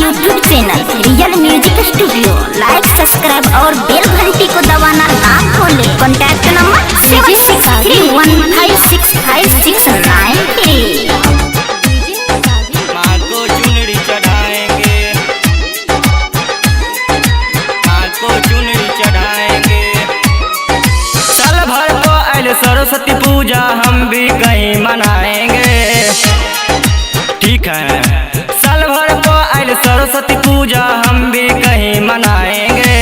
YouTube channel Real Music Studio. Like subscribe और bell घंटी को दबाना ना भूले। Contact number 7631565693। माँ को चुनरी चढ़ाएंगे, माँ को चुनरी चढ़ाएंगे। साल भर को आयल सरस्वती पूजा हम भी कहीं मनाएंगे, ठीक है। साल भर को आयल सरस्वती पूजा हम भी कहीं मनाएंगे।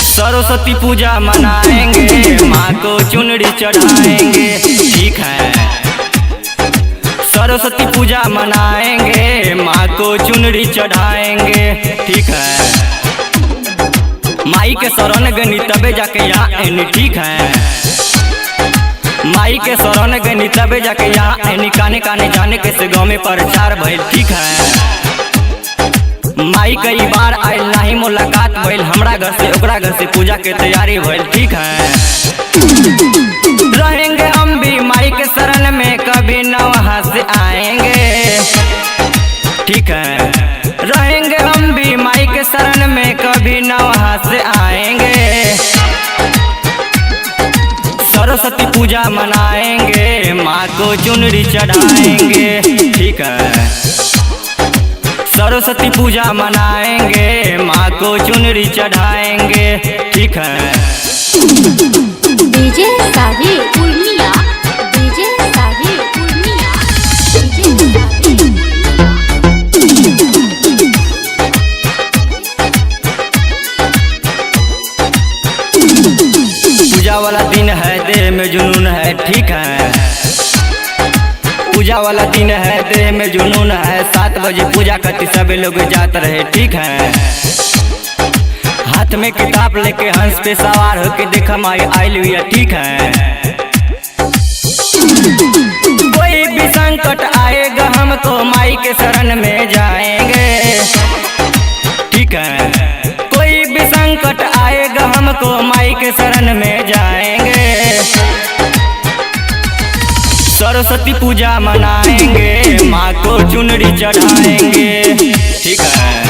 सरस्वती पूजा मनाएंगे, माँ को चुनरी चढ़ाएंगे, ठीक है। सरस्वती पूजा मनाएंगे, माँ को चुनरी चढ़ाएंगे, ठीक है। माई के शरण गनी तबे जाके यहाँ आनी, ठीक है। माई के शरण गनी तबे जाके यहाँ आनी, काने काने जाने के से गाँव में प्रचार भइल, ठीक है। माई कई बार आयल नहीं मुलाकात भइल, हमरा घर से ओकरा घर से पूजा के तैयारी भइल, ठीक है। रहेंगे हम भी माई के शरण में, कभी न वहाँ से आएंगे, ठीक है। रहेंगे हम भी माई के शरण में, कभी न वहाँ से आएंगे। सरस्वती पूजा मनाएंगे, माँ को चुनरी चढ़ाएंगे, ठीक है। सरस्वती पूजा मनाएंगे, माँ को चुनरी चढ़ाएंगे, ठीक है। डीजे साही पूर्णिया, डीजे साही पूर्णिया, पूजा वाला दिन है, देह में जुनून है, ठीक है। पूजा वाला दिन है, देह में जुनून है। 7 बजे पूजा करती सभी लोग जात रहे, ठीक है। हाथ में किताब लेके हंस पे सवार होके देखा माई आइल हुआ, ठीक है। कोई भी संकट आएगा हमको माई के शरण में जाएंगे, ठीक है। कोई भी संकट आएगा हमको माई के शरण में जाएंगे। सरस्वती पूजा मनाएंगे, माँ को चुनरी चढ़ाएंगे, ठीक है।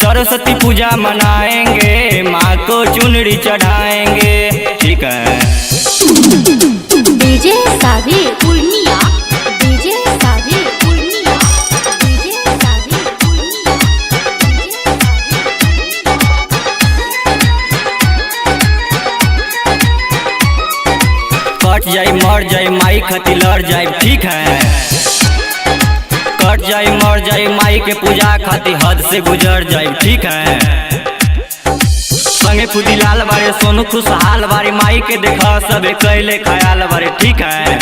सरस्वती पूजा मनाएंगे, माँ को चुनरी चढ़ाएंगे, ठीक है। डीजे साही पूर्णिया, डीजे साही पूर्णिया, डीजे साही पूर्णिया। कट जाई मर जाई माई खती लड़ जाई, ठीक है। कट जाई मर जाई माई के पूजा खाती हद से गुजर जाई, ठीक है। संगे फूदी लाल बारे सोनू खुशहाल बारे, माई के देखा सबे कैले ख्याल बारे, ठीक है।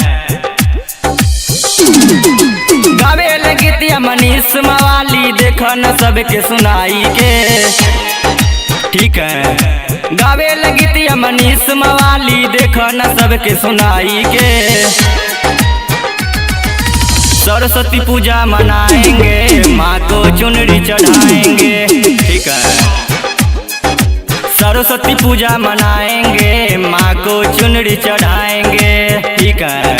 गावे लगितिया मनीष मवाली, देखा न सबके सुनाई के, ठीक है। गावे लगितिया मनीष मवाली, देखा न सबके सुनाई के। सरस्वती पूजा मनाएंगे, माँ को चुनरी चढ़ाएंगे, ठीक है। सरस्वती पूजा मनाएंगे, माँ को चुनरी चढ़ाएंगे, ठीक है।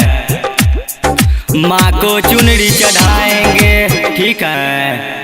माँ को चुनरी चढ़ाएंगे, ठीक है।